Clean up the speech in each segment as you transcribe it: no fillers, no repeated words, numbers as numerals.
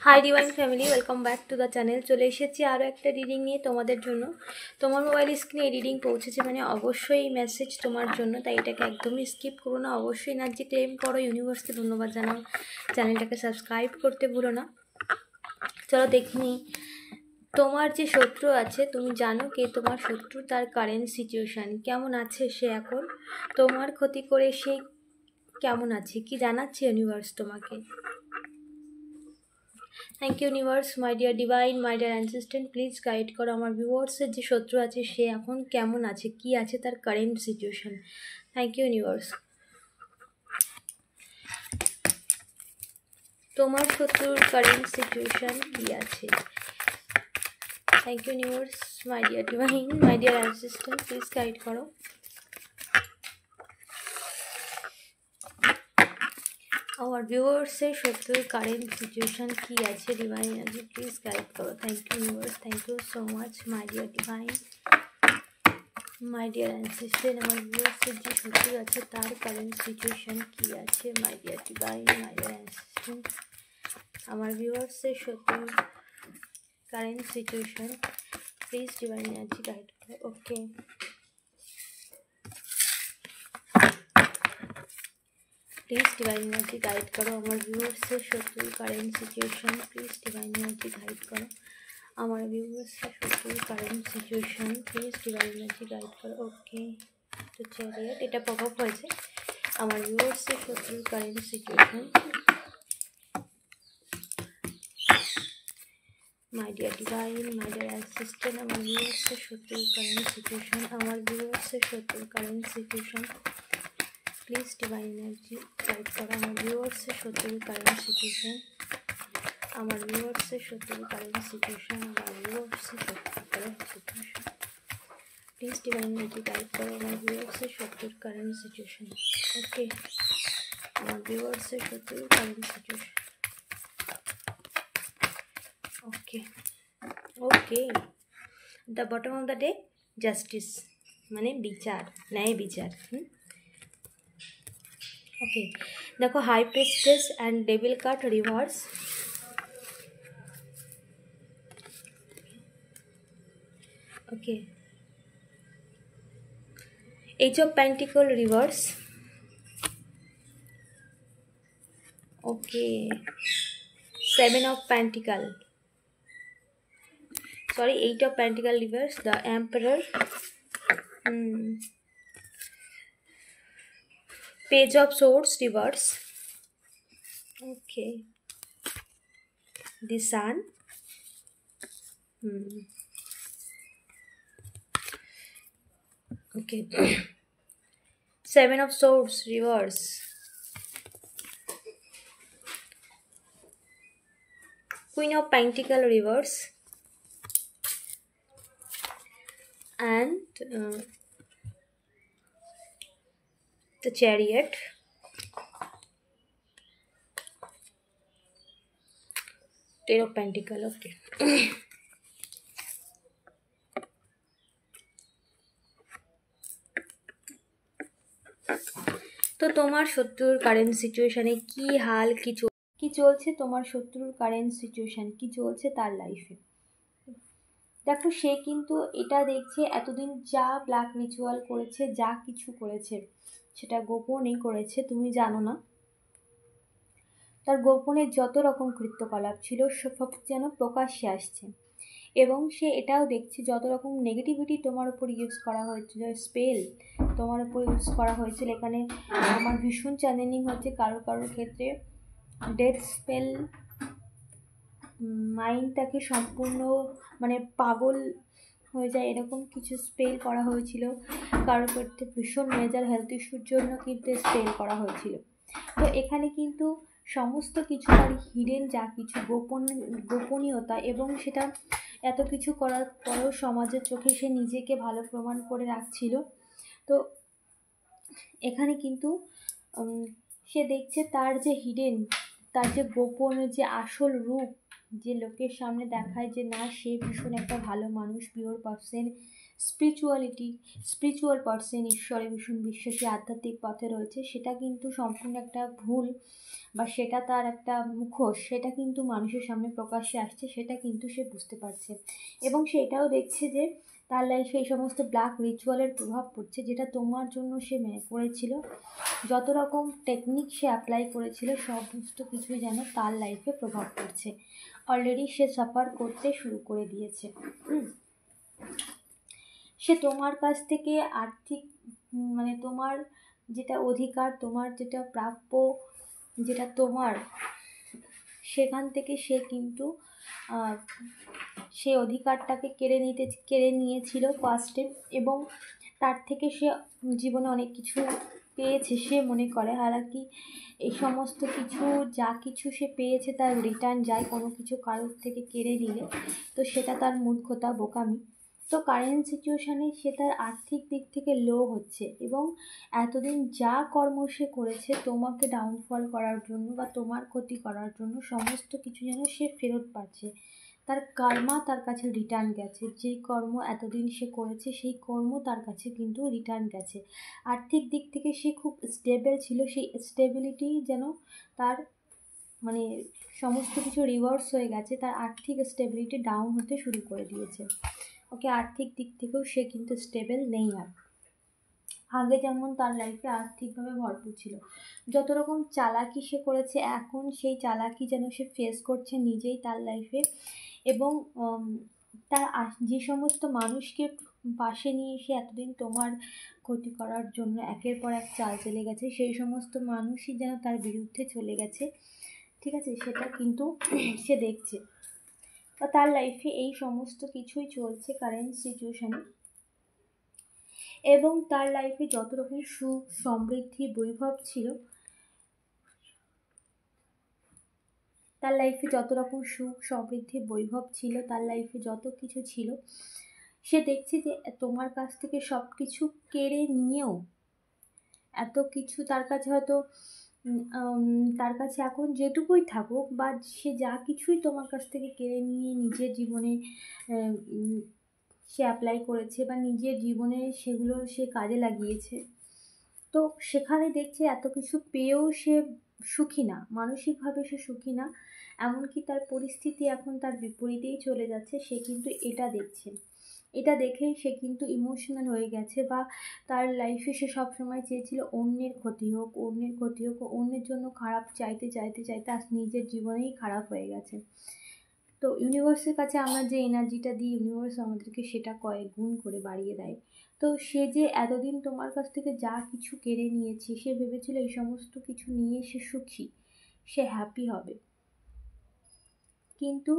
Hi divine family, welcome back to the channel. চলে এসেছি আরও একটা রিডিং নিয়ে তোমাদের জন্য। তোমার মোবাইল স্ক্রিনে রিডিং পৌঁছেছে মানে অবশ্যই এই মেসেজ তোমার জন্য, তাই এটাকে একদমই স্কিপ করো না। অবশ্যই এনার্জি ক্লেম করো, ইউনিভার্সকে ধন্যবাদ জানাও, চ্যানেলটাকে সাবস্ক্রাইব করতে ভুলো না। চলো দেখিনি তোমার যে শত্রু আছে, তুমি জানো কে তোমার শত্রু, তার কারেন্ট সিচুয়েশান কেমন আছে, সে এখন তোমার ক্ষতি করে সে কেমন আছে, কি জানাচ্ছে ইউনিভার্স তোমাকে। Thank you universe, my dear divine, my dear assistant, please guide করো আমার ভিউয়ার্সের যে শত্রু আছে সে এখন কেমন আছে, কি আছে তার current situation. Thank you universe. তোমার শত্রুর কারেন্ট সিচুয়েশন কি আছে। Thank you universe, my dear divine, my dear assistant, please guide করো আমার ভিউয়ার্সের শত্রুর কারেন্ট সিচুয়েশন কি আছে। ডিভাইন এনার্জি প্লিজ গাইড করো। Thank you universe, thank you so much my dear divine, my dear assistant, আমার ভিউয়ার্সের যে শত্রু আছে তার কারেন্ট সিচুয়েশন কি আছে। My dear divine, my dear assistant, আমার ভিউয়ার্সের শত্রুর current situation please divine energy guide করো। Okay, please divine energy guide করো আমার ভিউয়ার্সের শত্রুর current situation. Please divine energy guide করো আমার ভিউয়ার্সের শত্রুর current situation. Please divine energy guide করো। ওকে, তো চ্যারিয়ট এটা পপ আপ হয়েছে। আমার ভিউয়ার্সের শত্রুর current situation. My dear divine, my dear assistant, আমার ভিউয়ার্সের শত্রুর কারেন্ট সিচুয়েশন। আমার ভিউয়ার্সের শত্রুর current situation. Please divine energy guide করো আমার ভিউয়ার্সের শত্রুর কারেন্ট সিচুয়েশন। আমার ভিউয়ার্সের শত্রুর কারেন্ট সিচুয়েশন। আমার ভিউয়ার্সের শত্রুর current situation. Please divine energy guide করো আমার ভিউয়ার্সের শত্রুর কারেন্ট সিচুয়েশন। ওকে, আমার ভিউয়ার্সের শত্রুর current situation. Okay okay, the bottom of the day justice, মানে বিচার, ন্যায় বিচার। ওকে, দেখো high priestess and devil card reverse. Okay, eight of pentacle reverse. Okay, seven of pentacle, sorry, eight of pentacle reverse, the emperor, page of swords reverse. Okay, the sun, okay, seven of swords reverse, queen of pentacle reverse, and the chariot, ten of pentacle. Okay. তো তোমার শত্রুর current সিচুয়েশানে কি হাল, কি চলছে তোমার শত্রুর current situation, কি চলছে তার লাইফে। দেখো সে কিন্তু এটা দেখছে এতদিন যা ব্ল্যাক রিচুয়াল করেছে, যা কিছু করেছে সেটা গোপনই করেছে, তুমি জানো না। তার গোপনে যত রকম কৃত্যকলাপ ছিল সব যেন প্রকাশ্যে আসছে, এবং সে এটাও দেখছে যত রকম নেগেটিভিটি তোমার উপর ইউজ করা হয়েছিল, স্পেল তোমার উপর ইউজ করা হয়েছিল। এখানে আমার ভীষণ চ্যানেলিং হচ্ছে কারো কারোর ক্ষেত্রে ডেথ স্পেল, মাইন্ডটাকে সম্পূর্ণ মানে পাগল হয়ে যায় এরকম কিছু স্পেল করা হয়েছিল। কারোর ক্ষেত্রে ভীষণ মেজর হেলথ ইস্যুর জন্য কিন্তু স্পেল করা হয়েছিল। তো এখানে কিন্তু সমস্ত কিছু তার হিডেন যা কিছু গোপনীয়তা, এবং সেটা এত কিছু করার পরেও সমাজের চোখে সে নিজেকে ভালো প্রমাণ করে রাখছিল। তো এখানে কিন্তু সে দেখছে তার যে হিডেন, তার যে গোপন, যে আসল রূপ, যে লোকের সামনে দেখায় যে না সে ভীষণ একটা ভালো মানুষ, পিওর পার্সন, স্পিরিচুয়াল পার্সন, ঈশ্বরে ভীষণ বিশ্বাসী, আধ্যাত্মিক পথে রয়েছে, সেটা কিন্তু সম্পূর্ণ একটা ভুল, বা সেটা তার একটা মুখোশ, সেটা কিন্তু মানুষের সামনে প্রকাশ্যে আসছে, সেটা কিন্তু সে বুঝতে পারছে। এবং সে এটাও দেখছে যে তার লাইফে এই সমস্ত ব্ল্যাক রিচুয়ালের প্রভাব পড়ছে, যেটা তোমার জন্য সে করেছিল, যত রকম টেকনিক সে অ্যাপ্লাই করেছিল সমস্ত কিছুই যেন তার লাইফে প্রভাব পড়ছে। অলরেডি সে সাফার করতে শুরু করে দিয়েছে। সে তোমার কাছ থেকে আর্থিক মানে তোমার যেটা অধিকার, তোমার যেটা প্রাপ্য, যেটা তোমার, সেখান থেকে সে কিন্তু সে অধিকারটাকে কেড়ে নিয়েছিল ফার্স্টে, এবং তার থেকে সে জীবনে অনেক কিছু পেয়েছে সে মনে করে। হালাকি এই সমস্ত কিছু, যা কিছু সে পেয়েছে তার রিটার্ন যায় কোনো কিছু কারোর থেকে কেড়ে নিলে, তো সেটা তার মূর্খতা, বোকামি। তো কারেন্ট সিচুয়েশানে সে তার আর্থিক দিক থেকে লো হচ্ছে, এবং এতদিন যা কর্ম সে করেছে তোমাকে ডাউনফল করার জন্য বা তোমার ক্ষতি করার জন্য, সমস্ত কিছু যেন সে ফেরত পাচ্ছে। তার কর্মা তার কাছে রিটার্ন গেছে, যেই কর্ম এতদিন সে করেছে সেই কর্ম তার কাছে কিন্তু রিটার্ন গেছে। আর্থিক দিক থেকে সে খুব স্টেবল ছিল, সেই স্টেবিলিটি যেন তার মানে সমস্ত কিছু রিভার্স হয়ে গেছে, তার আর্থিক স্টেবিলিটি ডাউন হতে শুরু করে দিয়েছে। ওকে, আর্থিক দিক থেকেও সে কিন্তু স্টেবল নেই আর। আগে যেমন তার লাইফে আর্থিকভাবে ভরপুর ছিল, যত রকম চালাকি সে করেছে এখন সেই চালাকি যেন সে ফেস করছে নিজেই তার লাইফে। এবং তার যে সমস্ত মানুষকে পাশে নিয়ে এসে এতদিন তোমার ক্ষতি করার জন্য একের পর এক চাল চলে গেছে, সেই সমস্ত মানুষই যেন তার বিরুদ্ধে চলে গেছে, ঠিক আছে, সেটা কিন্তু সে দেখছে। বা তার লাইফে এই সমস্ত কিছুই চলছে কারেন্ট সিচুয়েশানে। এবং তার লাইফে যত রকম সুখ, সমৃদ্ধি, বৈভব ছিল, তার লাইফে যত রকম সুখ, সমৃদ্ধি, বৈভব ছিল, তার লাইফে যত কিছু ছিল, সে দেখছে যে তোমার কাছ থেকে সব কিছু কেড়ে নিয়েও এত কিছু তার কাছে হয়তো তার কাছে এখন যেটুকুই থাকুক, বা সে যা কিছুই তোমার কাছ থেকে কেড়ে নিয়ে নিজের জীবনে সে অ্যাপ্লাই করেছে বা নিজের জীবনে সেগুলো সে কাজে লাগিয়েছে, তো সেখানে দেখছে এত কিছু পেয়েও সে সুখী না, মানসিকভাবে সে সুখী না, এমনকি তার পরিস্থিতি এখন তার বিপরীতেই চলে যাচ্ছে। সে কিন্তু এটা দেখছে, এটা দেখেই সে কিন্তু ইমোশনাল হয়ে গেছে, বা তার লাইফে সে সবসময় চেয়েছিল অন্যের ক্ষতি হোক, অন্যের ক্ষতি হোক, অন্যের জন্য খারাপ চাইতে চাইতে চাইতে আজ নিজের জীবনেই খারাপ হয়ে গেছে। তো ইউনিভার্সের কাছে আমরা যে এনার্জিটা দিই, ইউনিভার্স আমাদেরকে সেটা কয়েক গুণ করে বাড়িয়ে দেয়। তো সে যে এতদিন তোমার কাছ থেকে যা কিছু কেড়ে নিয়েছে, সে ভেবেছিল এই সমস্ত কিছু নিয়ে সে সুখী, সে হ্যাপি হবে, কিন্তু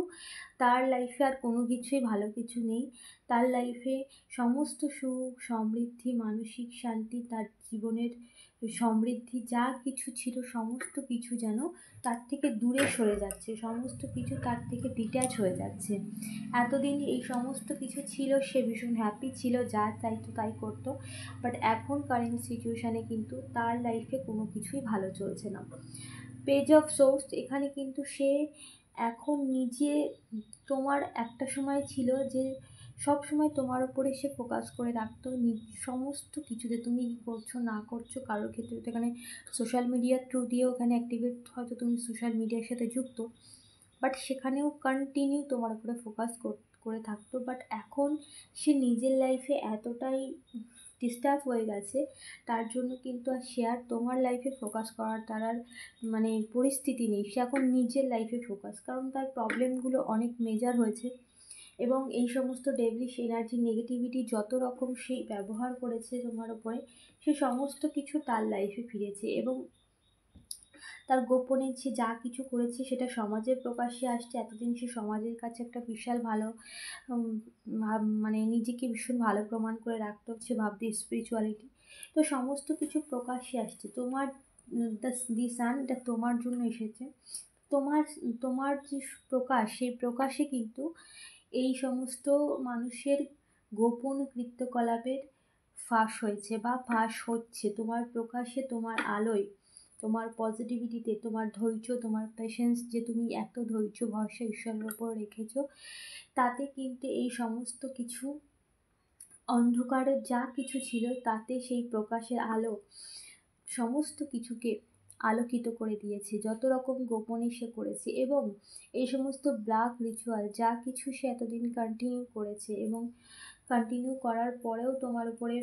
তার লাইফে আর কোনো কিছুই ভালো কিছু নেই। তার লাইফে সমস্ত সুখ, সমৃদ্ধি, মানসিক শান্তি, তার জীবনের সমৃদ্ধি যা কিছু ছিল সমস্ত কিছু যেন তার থেকে দূরে সরে যাচ্ছে, সমস্ত কিছু তার থেকে ডিট্যাচ হয়ে যাচ্ছে। এতদিন এই সমস্ত কিছু ছিল, সে ভীষণ হ্যাপি ছিল, যা চাইতো তাই করতো, বাট এখন কারেন্ট সিচুয়েশানে কিন্তু তার লাইফে কোনো কিছুই ভালো চলছে না। পেজ অফ সোর্স, এখানে কিন্তু সে এখন নিজে, তোমার একটা সময় ছিল যে সব সময় তোমার উপরে সে ফোকাস করে রাখতো, সমস্ত কিছুতে তুমি কী করছো না করছো, কারোর ক্ষেত্রে তো এখানে সোশ্যাল মিডিয়ার থ্রু দিয়েও এখানে অ্যাক্টিভেট, হয়তো তুমি সোশ্যাল মিডিয়ার সাথে যুক্ত, বাট সেখানেও কন্টিনিউ তোমার উপরে ফোকাস করে থাকতো। বাট এখন সে নিজের লাইফে এতটাই ডিস্টার্ব হয়ে গেছে, তার জন্য কিন্তু আর সে আর তোমার লাইফে ফোকাস করার তার আর মানে পরিস্থিতি নেই। সে এখন নিজের লাইফে ফোকাস, কারণ তার প্রবলেমগুলো অনেক মেজর হয়েছে, এবং এই সমস্ত ডেভিলিশ এনার্জি, নেগেটিভিটি যত রকম সে ব্যবহার করেছে তোমার উপরে, সে সমস্ত কিছু তার লাইফে ফিরেছে, এবং তার গোপনে সে যা কিছু করেছে সেটা সমাজের প্রকাশ্যে আসছে। এতদিন সে সমাজের কাছে একটা বিশাল ভালো মানে নিজেকে ভীষণ ভালো প্রমাণ করে রাখতো, সে ভাবতে স্পিরিচুয়ালিটি, তো সমস্ত কিছু প্রকাশ্যে আসছে। তোমার দি সান, এটা তোমার জন্য এসেছে, তোমার তোমার যে প্রকাশ, সেই প্রকাশে কিন্তু এই সমস্ত মানুষের গোপন কৃত্যকলাপের ফাঁস হয়েছে বা ফাঁস হচ্ছে। তোমার প্রকাশে, তোমার আলোয়, তোমার পজিটিভিটিতে, তোমার ধৈর্য, তোমার পেশেন্স, যে তুমি এত ধৈর্য ভরসা ঈশ্বরের ওপর রেখেছো, তাতে কিন্তু এই সমস্ত কিছু অন্ধকারের যা কিছু ছিল তাতে সেই প্রকাশের আলো সমস্ত কিছুকে আলোকিত করে দিয়েছে, যত রকম গোপনে সে করেছে। এবং এই সমস্ত ব্ল্যাক রিচুয়াল যা কিছু সে এতদিন কন্টিনিউ করেছে এবং কন্টিনিউ করার পরেও তোমার উপরে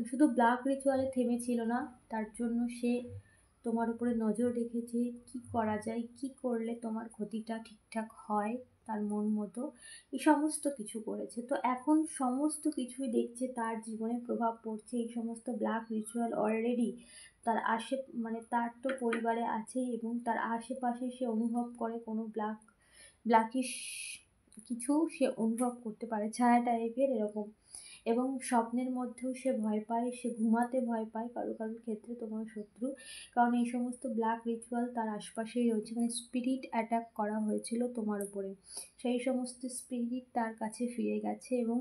শুধু ব্ল্যাক রিচুয়ালে থেমেছিল না, তার জন্য সে তোমার উপরে নজর রেখেছে কি করা যায়, কি করলে তোমার ক্ষতিটা ঠিকঠাক হয় তার মন মতো, এই সমস্ত কিছু করেছে। তো এখন সমস্ত কিছুই দেখছে তার জীবনে প্রভাব পড়ছে। এই সমস্ত ব্ল্যাক রিচুয়াল অলরেডি তার তার তো পরিবারে আছেই, এবং তার আশেপাশে সে অনুভব করে কোনো ব্ল্যাকিশ কিছু সে অনুভব করতে পারে, ছায়া টাইপের এরকম। এবং স্বপ্নের মধ্যেও সে ভয় পায়, সে ঘুমাতে ভয় পায় কারো কারোর ক্ষেত্রে তোমার শত্রু, কারণ এই সমস্ত ব্ল্যাক রিচুয়াল তার আশপাশেই রয়েছে। মানে স্পিরিট অ্যাটাক করা হয়েছিল তোমার উপরে, সেই সমস্ত স্পিরিট তার কাছে ফিরে গেছে এবং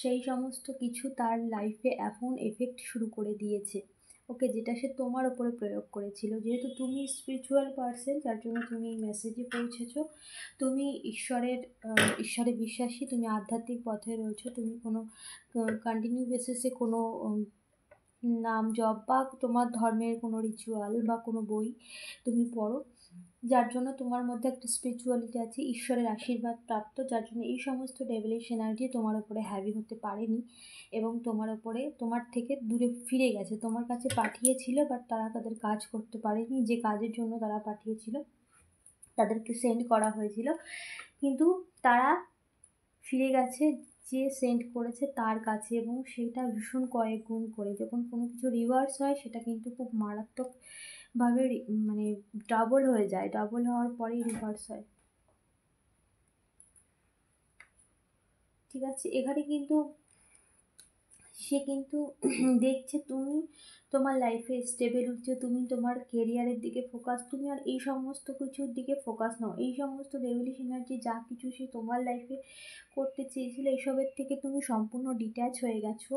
সেই সমস্ত কিছু তার লাইফে এখন এফেক্ট শুরু করে দিয়েছে। ওকে, যেটা সে তোমার ওপরে প্রয়োগ করেছিল। যেহেতু তুমি স্পিরিচুয়াল পার্সন, যার জন্য তুমি এই মেসেজে পৌঁছেছো। তুমি ঈশ্বরে বিশ্বাসী, তুমি আধ্যাত্মিক পথে রয়েছো, তুমি কোনো কন্টিনিউ বেসিসে কোনো নাম জপ বা তোমার ধর্মের কোনো রিচুয়াল বা কোনো বই তুমি পড়ো, যার জন্য তোমার মধ্যে একটা স্পিরিচুয়ালিটি আছে, ঈশ্বরের আশীর্বাদ প্রাপ্ত, যার জন্য এই সমস্ত ডেভিলিশ এনার্জি তোমার উপরে হ্যাভি হতে পারেনি এবং তোমার থেকে দূরে ফিরে গেছে। তোমার কাছে পাঠিয়েছিল, বাট তারা তাদের কাজ করতে পারেনি, যে কাজের জন্য তারা পাঠিয়েছিল তাদেরকে সেন্ড করা হয়েছিল, কিন্তু তারা ফিরে গেছে যে সেন্ড করেছে তার কাছে, এবং সেটা ভীষণ কয়েক গুণ করে। যখন কোনো কিছু রিভার্স হয় সেটা কিন্তু খুব মারাত্মকভাবে মানে ডাবল হয়ে যায়, ডাবল হওয়ার পরেই রিভার্স হয়। ঠিক আছে, এখানে কিন্তু সে কিন্তু দেখছে তুমি তোমার লাইফে স্টেবল হচ্ছে, তুমি তোমার কেরিয়ারের দিকে ফোকাস, তুমি আর এই সমস্ত কিছুর দিকে ফোকাস নাও। এই সমস্ত ডেভিলিশ এনার্জি যা কিছু সে তোমার লাইফে করতে চেয়েছিল, এইসবের থেকে তুমি সম্পূর্ণ ডিট্যাচ হয়ে গেছো,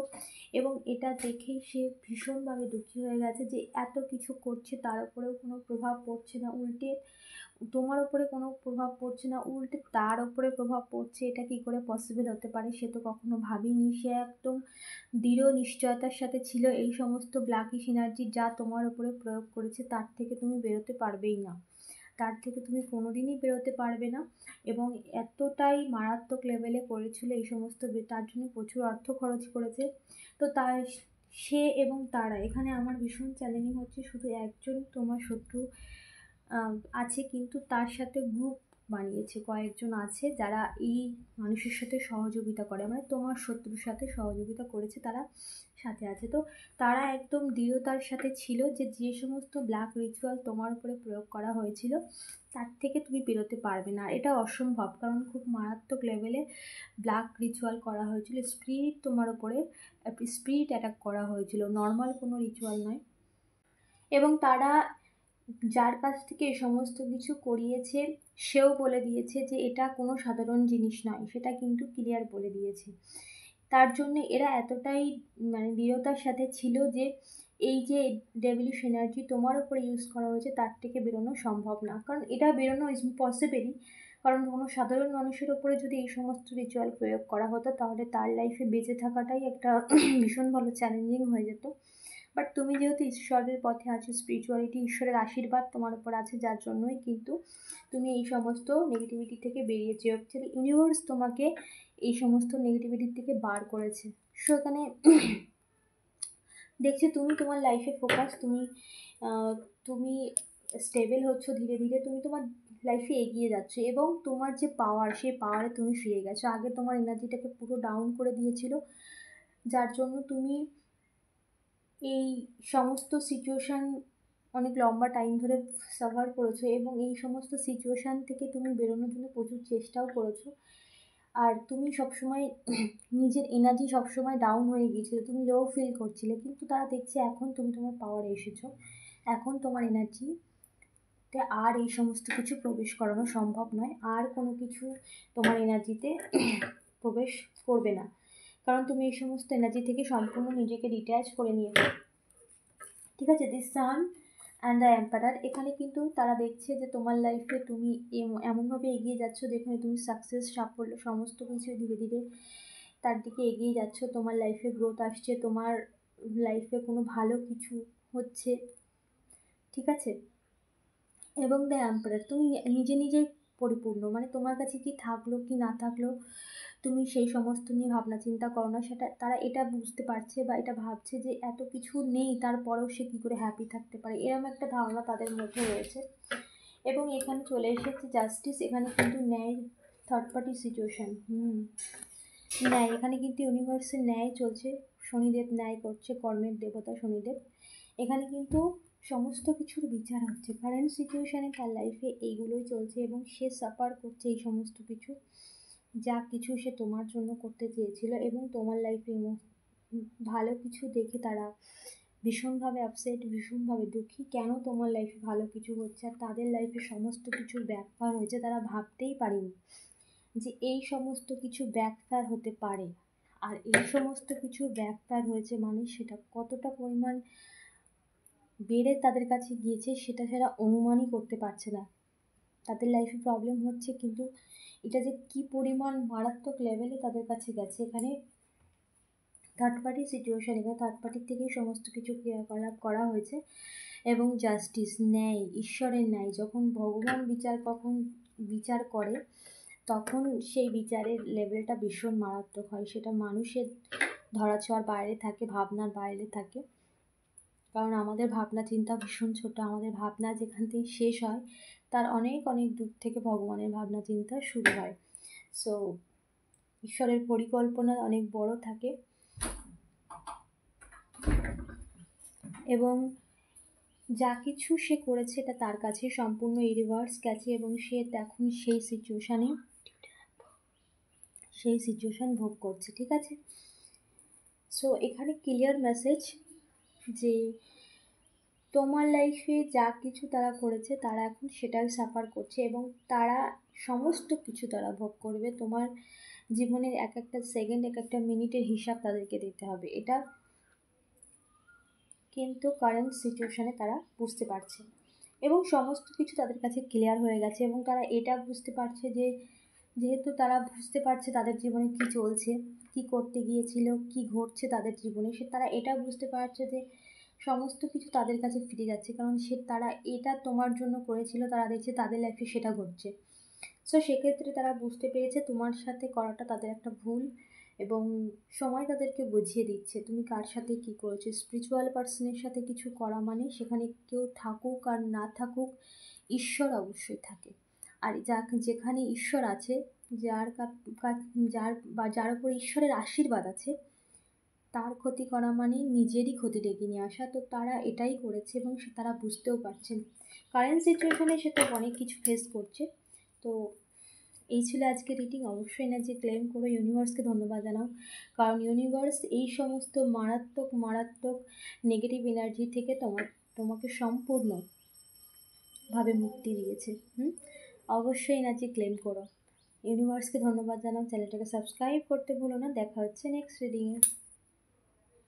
এবং এটা দেখেই সে ভীষণভাবে দুঃখী হয়ে গেছে যে এত কিছু করছে তার উপরেও কোনো প্রভাব পড়ছে না, উল্টে তোমার উপরে কোনো প্রভাব পড়ছে না, উল্টে তার উপরে প্রভাব পড়ছে। এটা কি করে পসিবল হতে পারে? সে তো কখনো ভাবেনি। সে একদম দৃঢ় নিশ্চয়তার সাথে ছিল এই সমস্ত ব্ল্যাকিশ এনার্জি যা তোমার উপরে প্রয়োগ করেছে তার থেকে তুমি বেরোতে পারবেই না, তার থেকে তুমি কোনোদিনই বেরোতে পারবে না। এবং এতটাই মারাত্মক লেভেলে করেছিল এই সমস্ত, তার জন্য প্রচুর অর্থ খরচ করেছে। তো সে এবং তারা, এখানে আমার ভীষণ চ্যালেঞ্জিং হচ্ছে, শুধু একজন তোমার শত্রু আছে, কিন্তু তার সাথে গ্রুপ বানিয়েছে, কয়েকজন আছে যারা এই মানুষের সাথে সহযোগিতা করে, মানে তোমার শত্রুর সাথে সহযোগিতা করেছে, তারা সাথে আছে। তো তারা একদম দৃঢ়তার সাথে ছিল যে যে সমস্ত ব্ল্যাক রিচুয়াল তোমার উপরে প্রয়োগ করা হয়েছিল তার থেকে তুমি বেরোতে পারবে না, এটা অসম্ভব, কারণ খুব মারাত্মক লেভেলে ব্ল্যাক রিচুয়াল করা হয়েছিল, তোমার উপরে স্পিরিট অ্যাটাক করা হয়েছিল, নর্মাল কোনো রিচুয়াল নয়। এবং তারা যার কাছ থেকে এই সমস্ত কিছু করিয়েছে সেও বলে দিয়েছে যে এটা কোনো সাধারণ জিনিস নয়, সেটা কিন্তু ক্লিয়ার বলে দিয়েছে। তার জন্য এরা এতটাই মানে দৃঢ়তার সাথে ছিল যে এই যে ডেভিলিশ এনার্জি তোমার উপরে ইউজ করা হয়েছে তার থেকে বেরোনো সম্ভব না, কারণ এটা বেরোনো ইম্পসিবলই। কারণ কোনো সাধারণ মানুষের ওপরে যদি এই সমস্ত রিচুয়াল প্রয়োগ করা হতো তাহলে তার লাইফে বেঁচে থাকাটাই একটা ভীষণ ভালো চ্যালেঞ্জিং হয়ে যেত। বাট তুমি যেহেতু ঈশ্বরের পথে আছো, স্পিরিচুয়ালিটি, ঈশ্বরের আশীর্বাদ তোমার উপর আছে, যার জন্যই কিন্তু তুমি এই সমস্ত নেগেটিভিটি থেকে বেরিয়েছো। অ্যাকচুয়ালি ইউনিভার্স তোমাকে এই সমস্ত নেগেটিভিটির থেকে বার করেছে। সো এখানে দেখছি তুমি তোমার লাইফে ফোকাস, তুমি স্টেবল হচ্ছ ধীরে ধীরে, তুমি তোমার লাইফে এগিয়ে যাচ্ছ, এবং তোমার যে পাওয়ার, সেই পাওয়ারে তুমি ফিরে গেছো। আগে তোমার এনার্জিটাকে পুরো ডাউন করে দিয়েছিল, যার জন্য তুমি এই সমস্ত সিচুয়েশান অনেক লম্বা টাইম ধরে সাফার করেছো, এবং এই সমস্ত সিচুয়েশান থেকে তুমি বেরোনোর জন্য প্রচুর চেষ্টাও করেছো। আর তুমি সবসময় নিজের এনার্জি সবসময় ডাউন হয়ে গিয়েছিল, তুমি লো ফিল করছিলে, কিন্তু তারা দেখছে এখন তুমি তোমার পাওয়ারে এসেছো, এখন তোমার এনার্জিতে আর এই সমস্ত কিছু প্রবেশ করানো সম্ভব নয়, আর কোনো কিছু তোমার এনার্জিতে প্রবেশ করবে না, কারণ তুমি এই সমস্ত এনার্জি থেকে সম্পূর্ণ নিজেকে ডিট্যাচ করে নিয়েছো। ঠিক আছে, দি সান অ্যান্ড দ্য এম্পারার, এখানে কিন্তু তারা দেখছে যে তোমার লাইফে তুমি এমনভাবে এগিয়ে যাচ্ছ যেখানে তুমি সাকসেস, সাফল্য সমস্ত কিছু ধীরে ধীরে তার দিকে এগিয়ে যাচ্ছ, তোমার লাইফে গ্রোথ আসছে, তোমার লাইফে কোনো ভালো কিছু হচ্ছে, ঠিক আছে। এবং দ্য এম্পারার, তুমি নিজে নিজেই পরিপূর্ণ, মানে তোমার কাছে কি থাকলো কি না থাকলো তুমি সেই সমস্ত নিয়ে ভাবনা চিন্তা করো না। সেটা তারা এটা বুঝতে পারছে বা এটা ভাবছে যে এত কিছু নেই তারপরেও সে কী করে হ্যাপি থাকতে পারে, এরকম একটা ধারণা তাদের মধ্যে রয়েছে। এবং এখানে চলে এসেছে জাস্টিস, এখানে কিন্তু ন্যায়, থার্ড পার্টি সিচুয়েশান, ন্যায়, এখানে কিন্তু ইউনিভার্সের ন্যায় চলছে, শনিদেব ন্যায় করছে, কর্মের দেবতা শনিদেব। এখানে কিন্তু সমস্ত কিছুর বিচার হচ্ছে, কারেন্ট সিচুয়েশানে তার লাইফে এইগুলোই চলছে এবং সে সাফার করছে এই সমস্ত কিছু, যা কিছু সে তোমার জন্য করতে চেয়েছিল এবং তোমার লাইফে ভালো কিছু দেখে তারা ভীষণভাবে আপসেট, ভীষণভাবে দুঃখী, কেন তোমার লাইফে ভালো কিছু হচ্ছে আর তাদের লাইফে সমস্ত কিছুর ব্যাকফায়ার হয়েছে। তারা ভাবতেই পারেনি যে এই সমস্ত কিছু ব্যাকফায়ার হতে পারে, আর এই সমস্ত কিছু ব্যাকফায়ার হয়েছে মানে সেটা কতটা পরিমাণ বেড়ে তাদের কাছে গিয়েছে সেটা সেটা অনুমানই করতে পারছে না। তাদের লাইফে প্রবলেম হচ্ছে, কিন্তু এটা যে কী পরিমাণ মারাত্মক লেভেলে তাদের কাছে গেছে। এখানে থার্ড পার্টি সিচুয়েশান, এখানে থার্ড পার্টির থেকেই সমস্ত কিছু ক্রিয়াকলাপ করা হয়েছে। এবং জাস্টিস, ন্যায়, ঈশ্বরের ন্যায়, যখন ভগবান বিচার করে তখন সেই বিচারের লেভেলটা ভীষণ মারাত্মক হয়, সেটা মানুষের ধরাছোঁয়ার বাইরে থাকে, ভাবনার বাইরে থাকে। কারণ আমাদের ভাবনা চিন্তা ভীষণ ছোট, আমাদের ভাবনা যেখান থেকে শেষ হয় তার অনেক অনেক দূর থেকে ভগবানের ভাবনা চিন্তা শুরু হয়। সো ঈশ্বরের পরিকল্পনা অনেক বড় থাকে এবং যা কিছু সে করেছে এটা তার কাছে সম্পূর্ণ ইউনিভার্স গেছে এবং সে এখন সেই সিচুয়েশান ভোগ করছে, ঠিক আছে। সো এখানে ক্লিয়ার মেসেজ যে তোমার লাইফে যা কিছু তারা করেছে তারা এখন সেটাই সাফার করছে এবং তারা সমস্ত কিছু তারা ভোগ করবে। তোমার জীবনের এক একটা সেকেন্ড, এক একটা মিনিটের হিসাব তাদেরকে দিতে হবে, এটা কিন্তু কারেন্ট সিচুয়েশানে তারা বুঝতে পারছে এবং সমস্ত কিছু তাদের কাছে ক্লিয়ার হয়ে গেছে এবং তারা এটা বুঝতে পারছে যে যেহেতু তারা বুঝতে পারছে তাদের জীবনে কী চলছে, কী করতে গিয়েছিল, কী ঘটছে তাদের জীবনে, তারা এটা বুঝতে পারছে যে সমস্ত কিছু তাদের কাছে ফিরে যাচ্ছে, কারণ তারা এটা তোমার জন্য করেছিল, তারা দেখছে তাদের লাইফে সেটা ঘটছে। সো সেক্ষেত্রে তারা বুঝতে পেরেছে তোমার সাথে করাটা তাদের একটা ভুল এবং সময় তাদেরকে বুঝিয়ে দিচ্ছে তুমি কার সাথে কী করেছো। স্পিরিচুয়াল পার্সনের সাথে কিছু করা মানে সেখানে কেউ থাকুক আর না থাকুক ঈশ্বর অবশ্যই থাকে, আর যেখানে ঈশ্বর আছে, যার উপর ঈশ্বরের আশীর্বাদ আছে, তার ক্ষতি করা মানে নিজেরই ক্ষতি ডেকে নিয়ে আসা। তো তারা এটাই করেছে এবং তারা বুঝতেও পারছেন কারেন্ট সিচুয়েশনে সে তো অনেক কিছু ফেস করছে। তো এই ছিল আজকে রিডিং। অবশ্যই না যে ক্লেম করো, ইউনিভার্সকে ধন্যবাদ জানাও, কারণ ইউনিভার্স এই সমস্ত মারাত্মক নেগেটিভ এনার্জি থেকে তোমাকে সম্পূর্ণভাবে মুক্তি দিয়েছে। অবশ্যই না যে ক্লেম করো, ইউনিভার্সকে ধন্যবাদ জানাও, চ্যানেলটাকে সাবস্ক্রাইব করতে ভুলো না। দেখা হচ্ছে নেক্সট রিডিংয়ে।